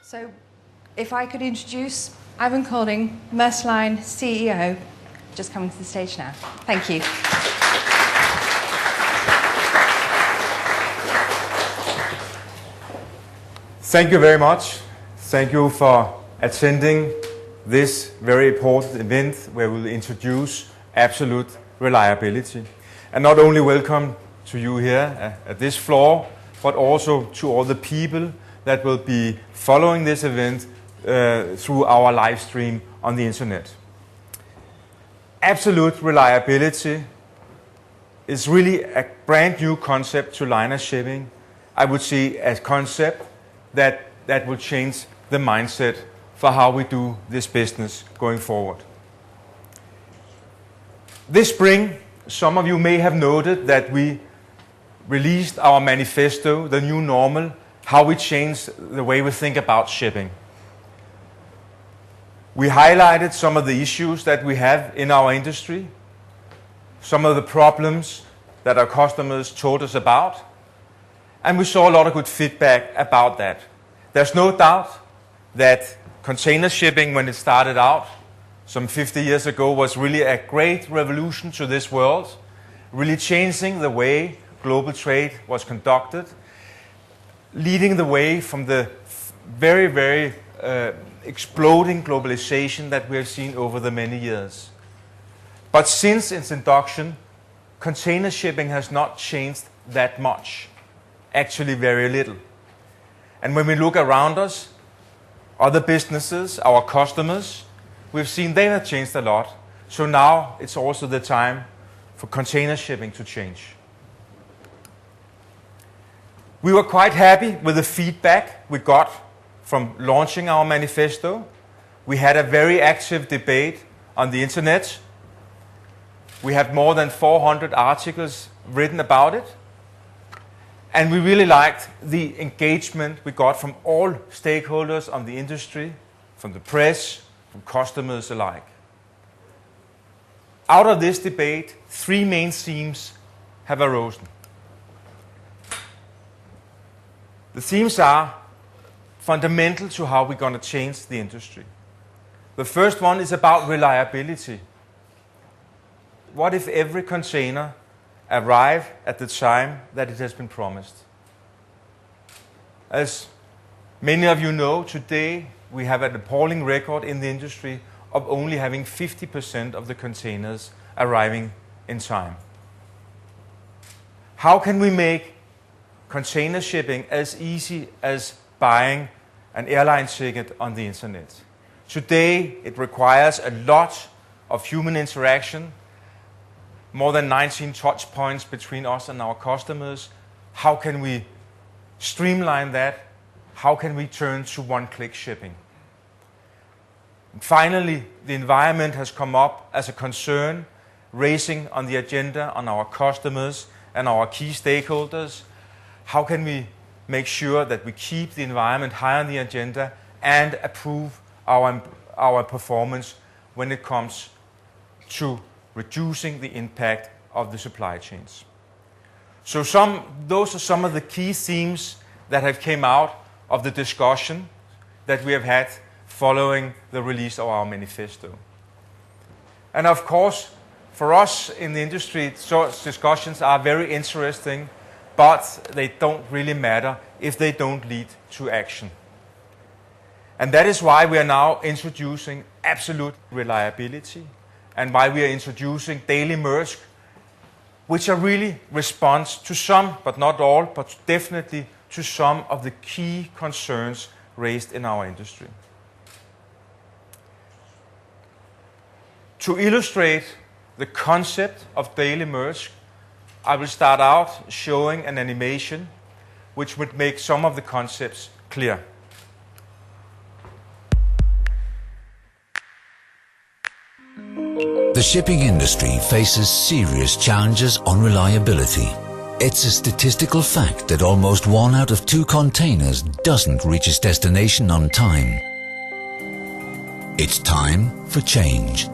So, if I could introduce Eivind Kolding, Maersk Line CEO, just coming to the stage now. Thank you. Thank you very much. Thank you for attending this very important event where we'll introduce absolute reliability. And not only welcome to you here at this floor, but also to all the people that will be following this event through our live stream on the internet. Absolute reliability is really a brand new concept to liner shipping. I would say a concept that will change the mindset for how we do this business going forward. This spring, some of you may have noted that we released our manifesto, The New Normal, how we change the way we think about shipping. We highlighted some of the issues that we have in our industry, some of the problems that our customers told us about, and we saw a lot of good feedback about that. There's no doubt that container shipping, when it started out some 50 years ago, was really a great revolution to this world, really changing the way global trade was conducted, leading the way from the very, very exploding globalization that we have seen over the many years. But since its introduction, container shipping has not changed that much, actually very little. And when we look around us, other businesses, our customers, we've seen they have changed a lot. So now it's also the time for container shipping to change. We were quite happy with the feedback we got from launching our manifesto. We had a very active debate on the internet. We have more than 400 articles written about it. And we really liked the engagement we got from all stakeholders on the industry, from the press, from customers alike. Out of this debate, 3 main themes have arisen. The themes are fundamental to how we're going to change the industry. The first one is about reliability. What if every container arrive at the time that it has been promised? As many of you know, today we have an appalling record in the industry of only having 50% of the containers arriving in time. How can we make container shipping as easy as buying an airline ticket on the internet? Today it requires a lot of human interaction, more than 19 touch points between us and our customers. How can we streamline that? How can we turn to one-click shipping? And finally, the environment has come up as a concern, raising on the agenda on our customers and our key stakeholders. How can we make sure that we keep the environment high on the agenda and improve our performance when it comes to reducing the impact of the supply chains? So those are some of the key themes that have come out of the discussion that we have had following the release of our manifesto. And of course, for us in the industry, such discussions are very interesting, but they don't really matter if they don't lead to action. And that is why we are now introducing absolute reliability, and why we are introducing Daily Maersk, which are really response to some, but not all, but definitely to some of the key concerns raised in our industry. To illustrate the concept of Daily Maersk, I will start out showing an animation which would make some of the concepts clear. The shipping industry faces serious challenges on reliability. It's a statistical fact that almost 1 out of 2 containers doesn't reach its destination on time. It's time for change.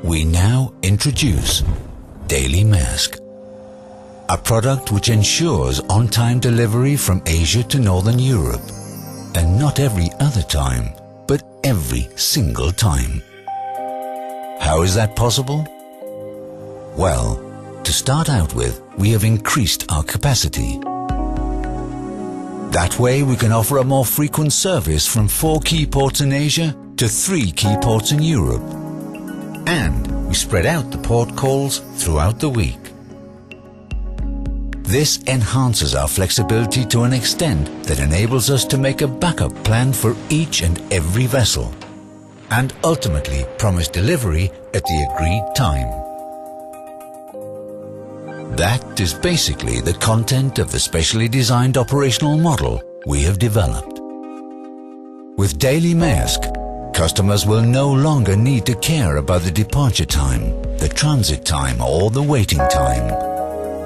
We now introduce Daily Maersk, a product which ensures on-time delivery from Asia to Northern Europe, And not every other time, but every single time. How is that possible? Well, to start out with, we have increased our capacity. That way we can offer a more frequent service from 4 key ports in Asia to 3 key ports in Europe. And we spread out the port calls throughout the week. This enhances our flexibility to an extent that enables us to make a backup plan for each and every vessel, and ultimately promise delivery at the agreed time. That is basically the content of the specially designed operational model we have developed. With Daily Maersk, customers will no longer need to care about the departure time, the transit time or the waiting time.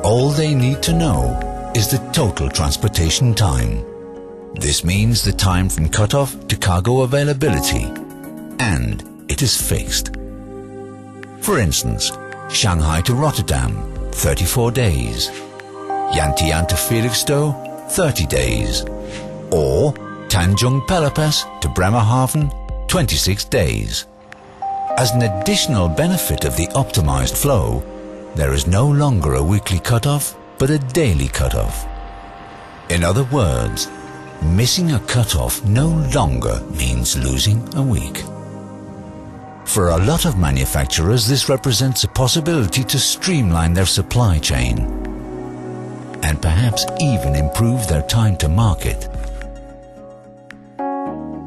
All they need to know is the total transportation time. This means the time from cutoff to cargo availability, and it is fixed. For instance, Shanghai to Rotterdam, 34 days. Yantian to Felixstowe, 30 days. Or Tanjung Pelopes to Bremerhaven, 26 days. As an additional benefit of the optimized flow, there is no longer a weekly cutoff, but a daily cutoff. In other words, missing a cutoff no longer means losing a week. For a lot of manufacturers, this represents a possibility to streamline their supply chain and perhaps even improve their time to market.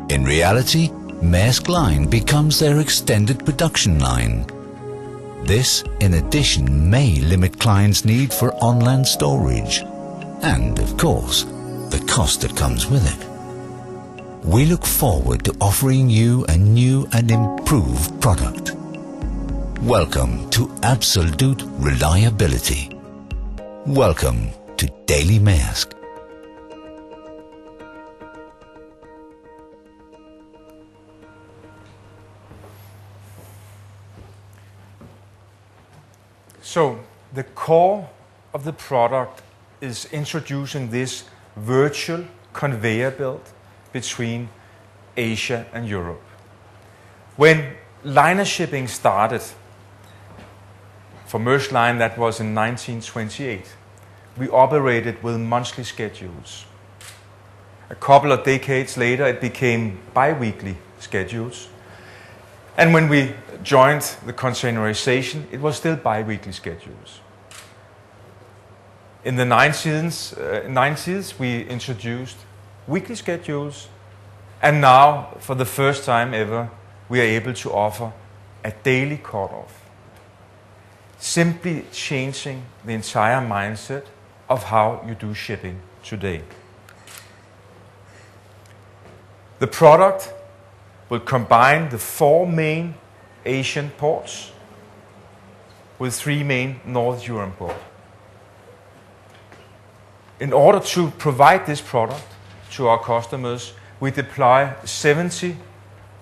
In reality, Maersk Line becomes their extended production line. This, in addition, may limit clients' need for on-land storage and, of course, the cost that comes with it. We look forward to offering you a new and improved product. Welcome to absolute reliability. Welcome to Daily Maersk. So, the core of the product is introducing this virtual conveyor belt between Asia and Europe. When liner shipping started, for Maersk Line that was in 1928, we operated with monthly schedules. A couple of decades later it became bi-weekly schedules. And when we joined the containerization, it was still bi-weekly schedules. In the 90s, we introduced weekly schedules, and now, for the first time ever, we are able to offer a daily cutoff, simply changing the entire mindset of how you do shipping today. The product will combine the 4 main Asian ports with 3 main North European ports. In order to provide this product to our customers, we deploy 70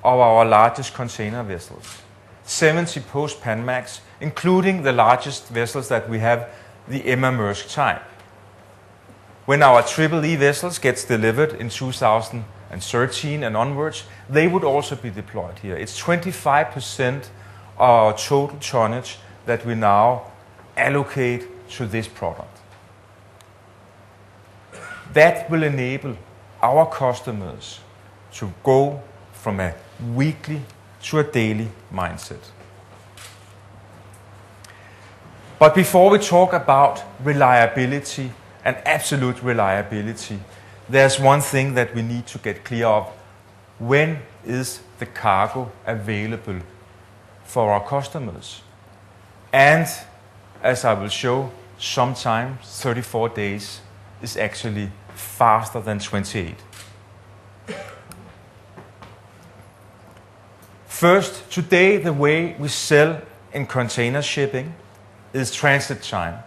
of our largest container vessels, 70 post-Panamax, including the largest vessels that we have, the Emma Maersk type. When our Triple-E vessels gets delivered in 2013 and onwards, they would also be deployed here. It's 25% of our total tonnage that we now allocate to this product. That will enable our customers to go from a weekly to a daily mindset. But before we talk about reliability and absolute reliability, there's one thing that we need to get clear of. When is the cargo available for our customers? And as I will show, sometimes 34 days is actually faster than 28. First, today the way we sell in container shipping is transit time.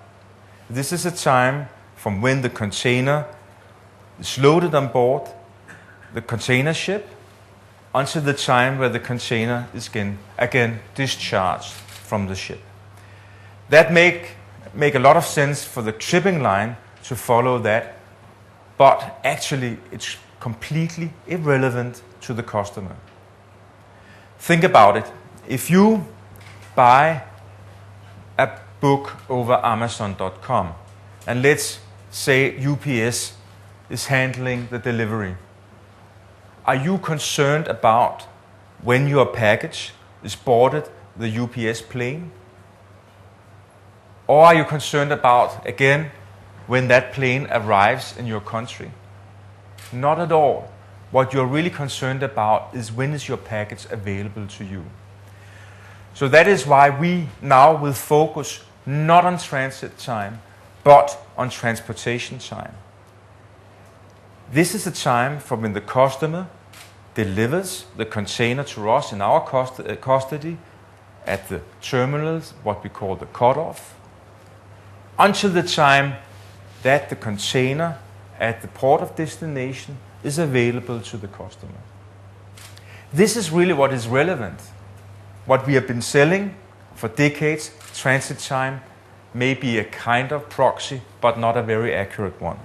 This is a time from when the container is loaded on board the container ship until the time where the container is again discharged from the ship. That make a lot of sense for the shipping line to follow that, but actually it's completely irrelevant to the customer. Think about it. If you buy a book over Amazon.com, and let's say UPS is handling the delivery, are you concerned about when your package is boarded the UPS plane? Or are you concerned about, again, when that plane arrives in your country? Not at all. What you're really concerned about is when is your package available to you. So that is why we now will focus not on transit time, but on transportation time. This is the time from when the customer delivers the container to us in our custody at the terminals, what we call the cutoff, until the time that the container at the port of destination is available to the customer. This is really what is relevant. What we have been selling for decades, transit time, may be a kind of proxy, but not a very accurate one.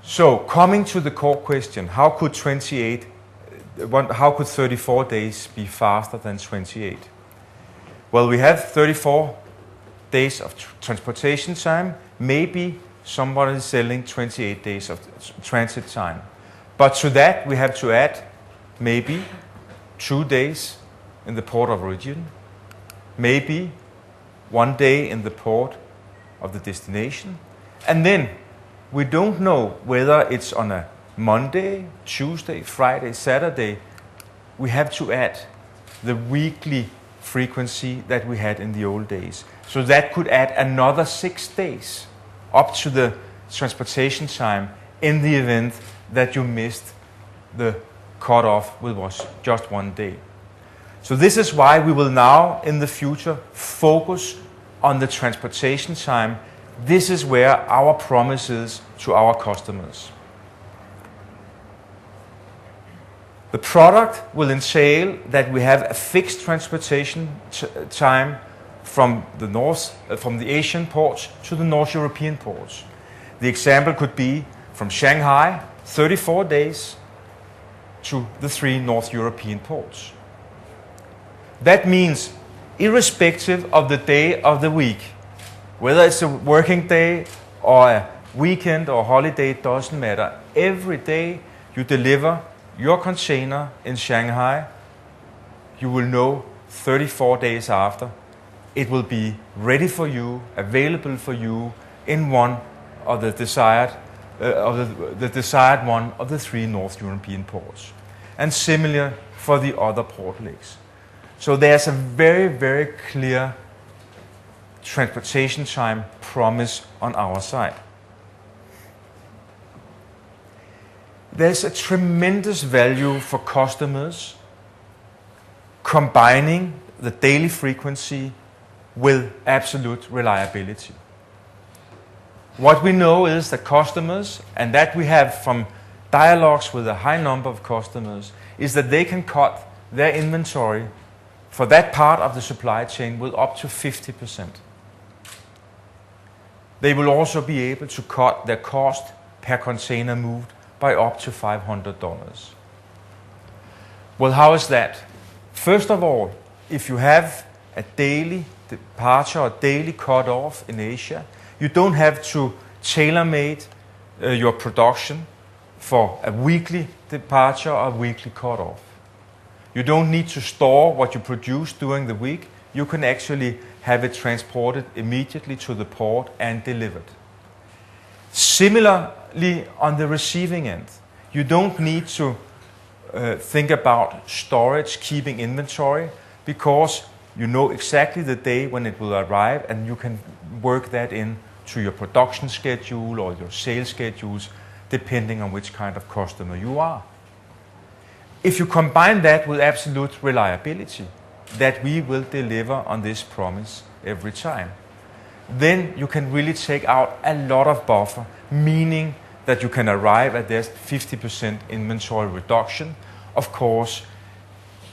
So, coming to the core question, how could 34 days be faster than 28? Well, we have 34 days of transportation time. Maybe somebody is selling 28 days of transit time. But to that, we have to add maybe 2 days in the port of origin, maybe 1 day in the port of the destination, and then we don't know whether it's on a Monday, Tuesday, Friday, Saturday. We have to add the weekly frequency that we had in the old days. So that could add another 6 days up to the transportation time in the event that you missed the cutoff, which was just 1 day. So this is why we will now, in the future, focus on the transportation time. This is where our promise is to our customers. The product will entail that we have a fixed transportation time from the Asian ports to the North European ports. The example could be from Shanghai, 34 days, to the 3 North European ports. That means, irrespective of the day of the week, whether it's a working day or a weekend or holiday, it doesn't matter. Every day you deliver your container in Shanghai, you will know 34 days after it will be ready for you, available for you in one of the desired one of the 3 North European ports. And similar for the other port legs. So there's a very, very clear transportation time promise on our side. There's a tremendous value for customers combining the daily frequency with absolute reliability. What we know is that customers, and that we have from dialogues with a high number of customers, is that they can cut their inventory for that part of the supply chain with up to 50%. They will also be able to cut their cost per container moved by up to $500. Well, how is that? First of all, if you have a daily departure or daily cut-off in Asia, you don't have to tailor-made your production for a weekly departure or a weekly cut-off. You don't need to store what you produce during the week. You can actually have it transported immediately to the port and delivered. Similarly, on the receiving end, you don't need to think about storage, keeping inventory, because you know exactly the day when it will arrive, and you can work that in to your production schedule or your sales schedules, depending on which kind of customer you are. If you combine that with absolute reliability, that we will deliver on this promise every time, then you can really take out a lot of buffer, meaning that you can arrive at this 50% inventory reduction, of course,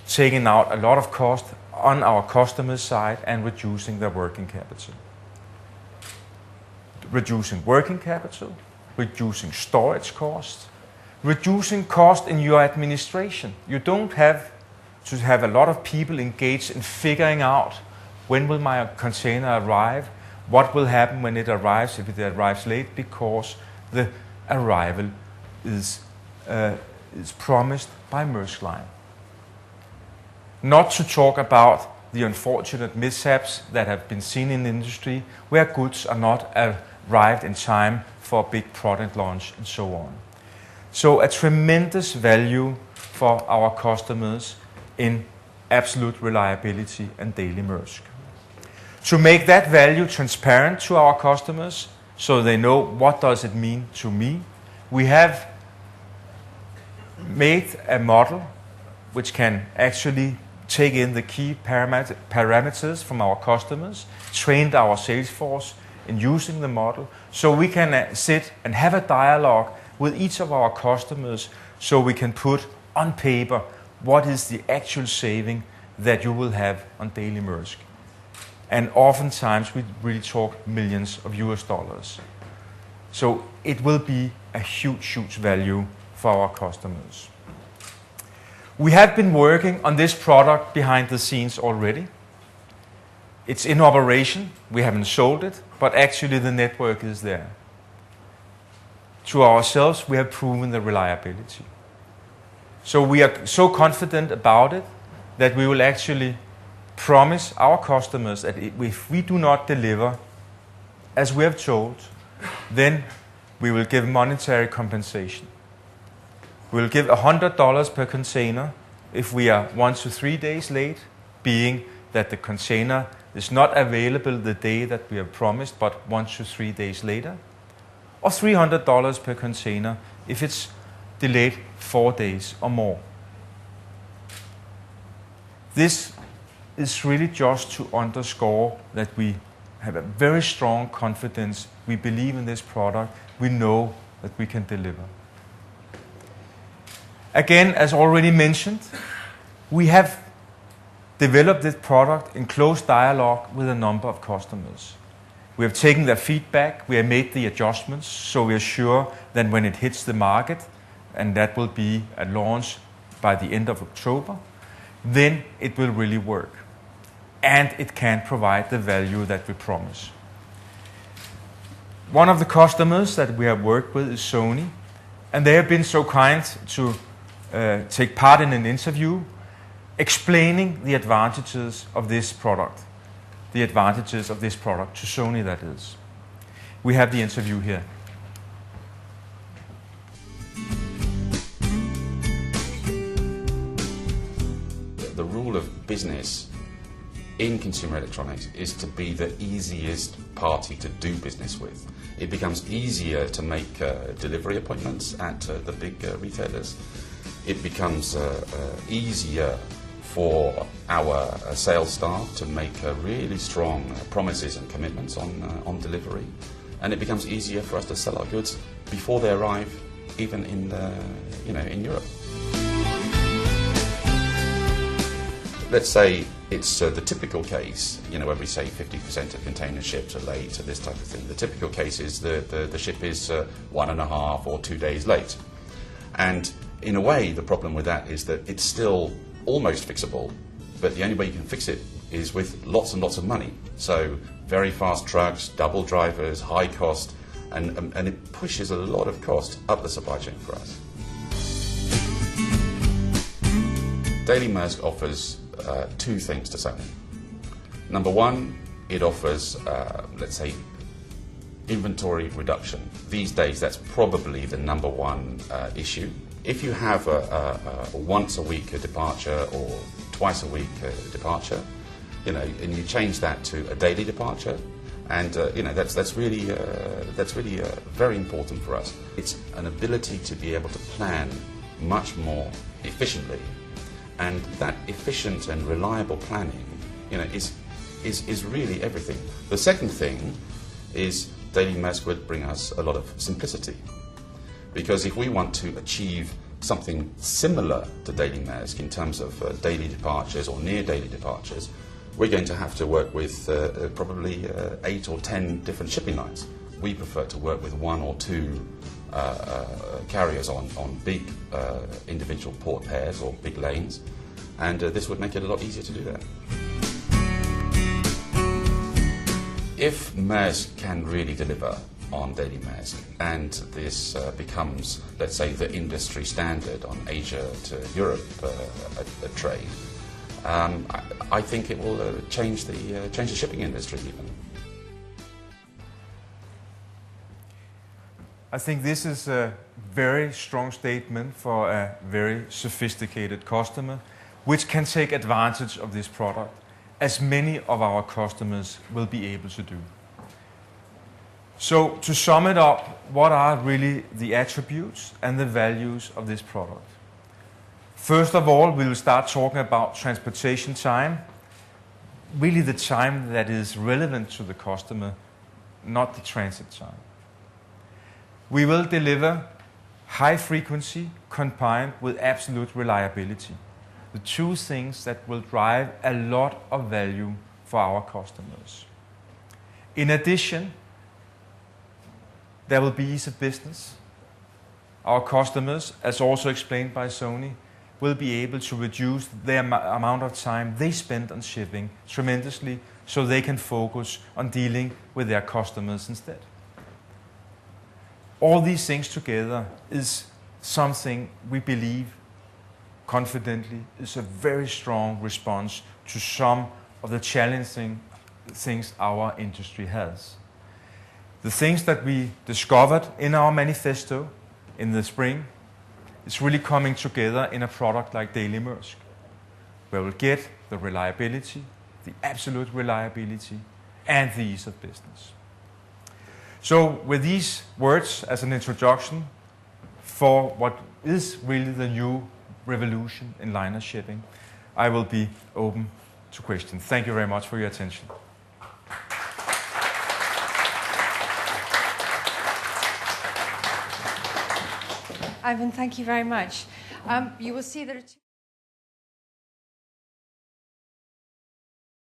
taking out a lot of cost on our customer's side and reducing their working capital. Reducing working capital reducing storage costs, reducing cost in your administration. You don't have to have a lot of people engaged in figuring out when will my container arrive, what will happen when it arrives, if it arrives late, because the arrival is promised by Maersk Line. Not to talk about the unfortunate mishaps that have been seen in the industry where goods are not arrived in time for a big product launch and so on. So a tremendous value for our customers in absolute reliability and Daily Maersk. To make that value transparent to our customers so they know what does it mean to me, we have made a model which can actually take in the key parameters from our customers, trained our sales force in using the model, so we can sit and have a dialogue with each of our customers so we can put on paper what is the actual saving that you will have on Daily Maersk. And oftentimes we really talk millions of US dollars. So it will be a huge, huge value for our customers. We have been working on this product behind the scenes already. It's in operation. We haven't sold it, but actually the network is there. To ourselves, we have proven the reliability. So we are so confident about it that we will actually promise our customers that if we do not deliver as we have told, then we will give monetary compensation. We will give $100 per container if we are 1 to 3 days late, being that the container is not available the day that we have promised, but 1 to 3 days later, or $300 per container if it's delayed 4 days or more. This is really just to underscore that we have a very strong confidence. We believe in this product. We know that we can deliver. Again, as already mentioned, we have developed this product in close dialogue with a number of customers. We have taken their feedback, we have made the adjustments, so we are sure that when it hits the market, and that will be a launch by the end of October, then it will really work. And it can provide the value that we promise. One of the customers that we have worked with is Sony, and they have been so kind to take part in an interview explaining the advantages of this product. The advantages of this product to Sony, that is. We have the interview here. The rule of business in consumer electronics is to be the easiest party to do business with. It becomes easier to make delivery appointments at the big retailers. It becomes easier for our sales staff to make really strong promises and commitments on delivery, and it becomes easier for us to sell our goods before they arrive, even in in Europe. Let's say it's the typical case, where we say 50% of container ships are late, or this type of thing. The typical case is the ship is 1.5 or 2 days late, and in a way the problem with that is that it's still almost fixable, but the only way you can fix it is with lots and lots of money. So very fast trucks, double drivers, high cost, and it pushes a lot of cost up the supply chain for us. Daily Maersk offers 2 things to Sony. Number one, it offers, let's say, inventory reduction. These days, that's probably the number one issue. If you have a once a week departure or twice a week departure, and you change that to a daily departure, and that's really very important for us. It's an ability to be able to plan much more efficiently, and that efficient and reliable planning, is really everything. The second thing is Daily Maersk would bring us a lot of simplicity. Because if we want to achieve something similar to Daily Maersk in terms of daily departures or near daily departures, we're going to have to work with probably 8 or 10 different shipping lines. We prefer to work with one or two carriers on big individual port pairs or big lanes, and this would make it a lot easier to do that. If Maersk can really deliver on Daily Maersk and this becomes, let's say, the industry standard on Asia to Europe a trade, I think it will change the shipping industry even. I think this is a very strong statement for a very sophisticated customer, which can take advantage of this product, as many of our customers will be able to do. So, to sum it up, what are really the attributes and the values of this product? First of all, we will start talking about transportation time, really the time that is relevant to the customer, not the transit time. We will deliver high frequency combined with absolute reliability. The two things that will drive a lot of value for our customers. In addition, there will be ease of business. Our customers, as also explained by Sony, will be able to reduce the amount of time they spend on shipping tremendously, so they can focus on dealing with their customers instead. All these things together is something we believe confidently is a very strong response to some of the challenging things our industry has. The things that we discovered in our manifesto in the spring is really coming together in a product like Daily Maersk, where we'll get the reliability, the absolute reliability, and the ease of business. So with these words as an introduction for what is really the new revolution in liner shipping, I will be open to questions. Thank you very much for your attention. Eivind, thank you very much. You will see that